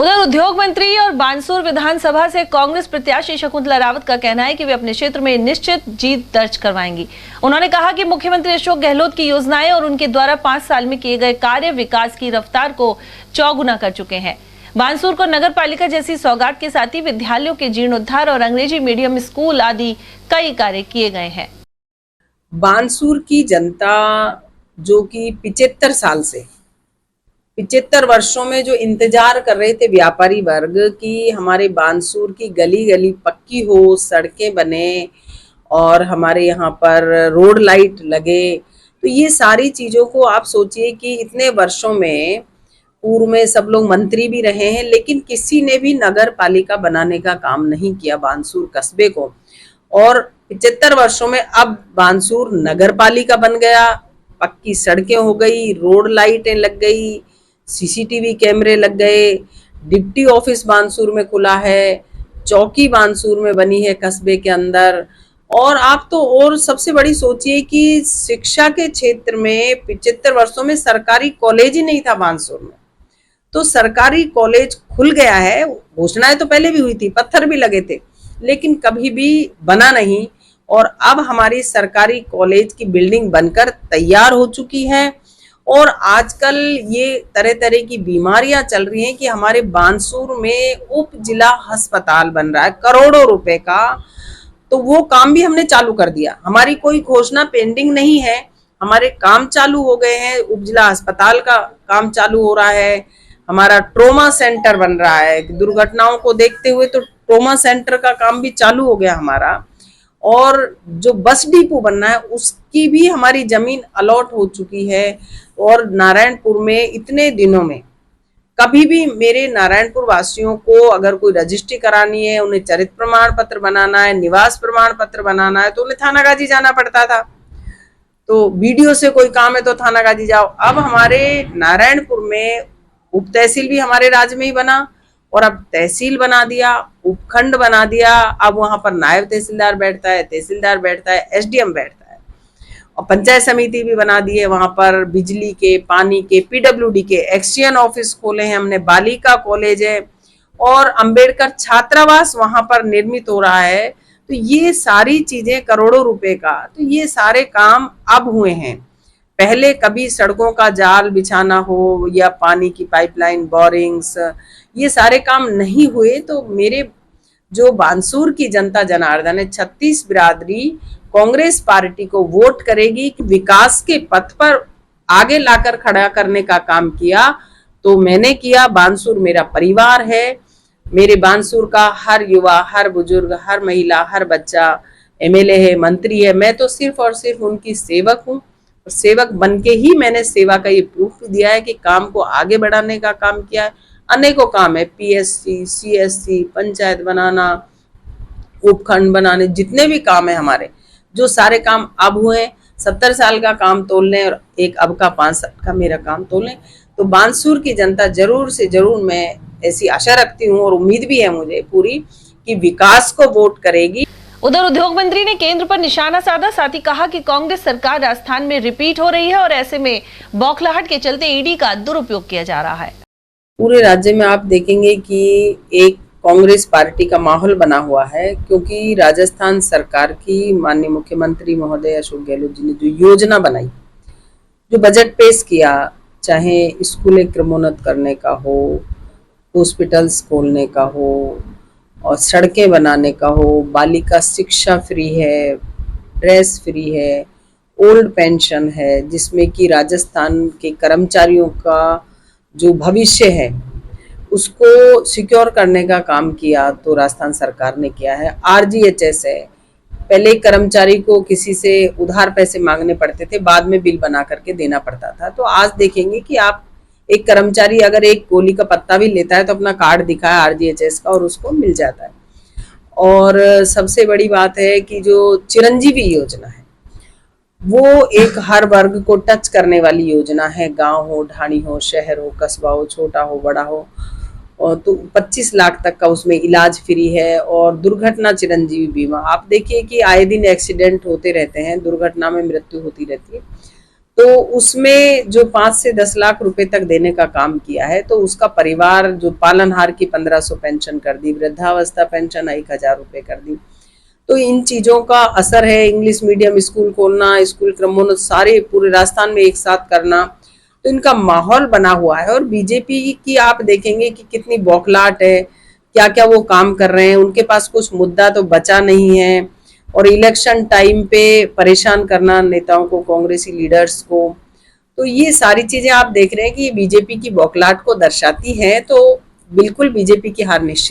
उधर उद्योग मंत्री और बानसूर विधानसभा से कांग्रेस प्रत्याशी शकुंतला रावत का कहना है कि वे अपने क्षेत्र में निश्चित जीत दर्ज करवाएंगी। उन्होंने कहा कि मुख्यमंत्री अशोक गहलोत की योजनाएं और उनके द्वारा 5 साल में किए गए कार्य विकास की रफ्तार को चौगुना कर चुके हैं। बानसूर को नगर पालिका जैसी सौगात के साथ ही विद्यालयों के जीर्णोद्धार और अंग्रेजी मीडियम स्कूल आदि कई कार्य किए गए हैं। बानसूर की जनता जो कि 75 साल से 75 वर्षों में जो इंतजार कर रहे थे व्यापारी वर्ग कि हमारे बानसूर की गली गली पक्की हो, सड़कें बने और हमारे यहाँ पर रोड लाइट लगे, तो ये सारी चीज़ों को आप सोचिए कि इतने वर्षों में पूर्व में सब लोग मंत्री भी रहे हैं, लेकिन किसी ने भी नगर पालिका बनाने का काम नहीं किया बानसूर कस्बे को। और 75 वर्षों में अब बानसूर नगर पालिका बन गया, पक्की सड़कें हो गई, रोड लाइटें लग गई, सीसीटीवी कैमरे लग गए, डिप्टी ऑफिस बानसूर में खुला है, चौकी बानसूर में बनी है कस्बे के अंदर। और आप तो और सबसे बड़ी सोचिए कि शिक्षा के क्षेत्र में 75 वर्षों में सरकारी कॉलेज ही नहीं था बानसूर में, तो सरकारी कॉलेज खुल गया है। घोषणाएं तो पहले भी हुई थी, पत्थर भी लगे थे, लेकिन कभी भी बना नहीं। और अब हमारी सरकारी कॉलेज की बिल्डिंग बनकर तैयार हो चुकी है। और आजकल ये तरह तरह की बीमारियां चल रही हैं कि हमारे बानसूर में उप जिला अस्पताल बन रहा है करोड़ों रुपए का, तो वो काम भी हमने चालू कर दिया। हमारी कोई घोषणा पेंडिंग नहीं है, हमारे काम चालू हो गए हैं। उप जिला अस्पताल का काम चालू हो रहा है, हमारा ट्रोमा सेंटर बन रहा है, दुर्घटनाओं को देखते हुए तो ट्रोमा सेंटर का काम भी चालू हो गया हमारा। और जो बस डिपो बनना है उसकी भी हमारी जमीन अलॉट हो चुकी है। और नारायणपुर में इतने दिनों में कभी भी मेरे नारायणपुर वासियों को अगर कोई रजिस्ट्री करानी है, उन्हें चरित्र प्रमाण पत्र बनाना है, निवास प्रमाण पत्र बनाना है, तो उन्हें थानागाजी जाना पड़ता था। तो वीडियो से कोई काम है तो थानागाजी जाओ। अब हमारे नारायणपुर में उप तहसील भी हमारे राज्य में ही बना, और अब तहसील बना दिया, उपखंड बना दिया। अब वहां पर नायब तहसीलदार बैठता है, तहसीलदार बैठता है, एसडीएम बैठता है, और पंचायत समिति भी बना दी है। वहां पर बिजली के, पानी के, पीडब्ल्यूडी के एक्सचेंज ऑफिस खोले हैं हमने, बालिका कॉलेज है, और अंबेडकर छात्रावास वहां पर निर्मित हो रहा है। तो ये सारी चीजें करोड़ों रुपए का, तो ये सारे काम अब हुए हैं। पहले कभी सड़कों का जाल बिछाना हो या पानी की पाइपलाइन, बोरिंग्स, ये सारे काम नहीं हुए। तो मेरे जो बानसूर की जनता जनार्दन है, 36 बिरादरी कांग्रेस पार्टी को वोट करेगी कि विकास के पथ पर आगे लाकर खड़ा करने का काम किया। तो मैंने किया, बानसूर मेरा परिवार है, मेरे बानसूर का हर युवा, हर बुजुर्ग, हर महिला, हर बच्चा एमएलए है, मंत्री है। मैं तो सिर्फ और सिर्फ उनकी सेवक हूँ, और सेवक बनके ही मैंने सेवा का ये प्रूफ दिया है कि काम को आगे बढ़ाने का काम किया है। अनेकों काम है, पीएससी, सीएससी, पंचायत बनाना, उपखंड बनाने, जितने भी काम है हमारे, जो सारे काम अब हुए। 70 साल का काम तोल लें और एक अब का 5 साल का मेरा काम तोल लें, तो बानसूर की जनता जरूर से जरूर, मैं ऐसी आशा रखती हूँ और उम्मीद भी है मुझे पूरी, कि विकास को वोट करेगी। उधर उद्योग मंत्री ने केंद्र पर निशाना साधा, साथ ही कहा कि कांग्रेस सरकार राजस्थान में रिपीट हो रही है और ऐसे में बौखलाहट के चलते ईडी का दुरुपयोग किया जा रहा है। पूरे राज्य में आप देखेंगे कि एक कांग्रेस पार्टी का माहौल बना हुआ है, क्योंकि राजस्थान सरकार की माननीय मुख्यमंत्री महोदय अशोक गहलोत जी ने जो योजना बनाई, जो बजट पेश किया, चाहे स्कूलें क्रमोन्नत करने का हो, हॉस्पिटल्स खोलने का हो, और सड़कें बनाने का हो, बालिका शिक्षा फ्री है, ड्रेस फ्री है, ओल्ड पेंशन है, जिसमें कि राजस्थान के कर्मचारियों का जो भविष्य है उसको सिक्योर करने का काम किया, तो राजस्थान सरकार ने किया है। आरजीएचएस है, पहले कर्मचारी को किसी से उधार पैसे मांगने पड़ते थे, बाद में बिल बना करके देना पड़ता था। तो आज देखेंगे कि आप एक कर्मचारी अगर एक गोली का पत्ता भी लेता है तो अपना कार्ड दिखाए आरजीएचएस का और उसको मिल जाता है। और सबसे बड़ी बात है कि जो चिरंजीवी योजना है वो एक हर वर्ग को टच करने वाली योजना है। गांव हो, ढाणी हो, शहर हो, कस्बा हो, छोटा हो, बड़ा हो, और तो 25 लाख तक का उसमें इलाज फ्री है। और दुर्घटना चिरंजीवी बीमा, आप देखिए कि आए दिन एक्सीडेंट होते रहते हैं, दुर्घटना में मृत्यु होती रहती है, तो उसमें जो 5 से 10 लाख रुपए तक देने का काम किया है, तो उसका परिवार जो पालनहार की 1500 पेंशन कर दी, वृद्धावस्था पेंशन 1000 रुपए कर दी। तो इन चीजों का असर है। इंग्लिश मीडियम स्कूल खोलना, स्कूल क्रमोन्नत सारे पूरे राजस्थान में एक साथ करना, तो इनका माहौल बना हुआ है। और बीजेपी की आप देखेंगे कि कितनी बौखलाहट है, क्या क्या वो काम कर रहे हैं, उनके पास कुछ मुद्दा तो बचा नहीं है। और इलेक्शन टाइम पे परेशान करना नेताओं को, कांग्रेसी लीडर्स को, तो ये सारी चीजें आप देख रहे हैं कि बीजेपी की बौखलाहट को दर्शाती हैं। तो बिल्कुल बीजेपी की हार निश्चित।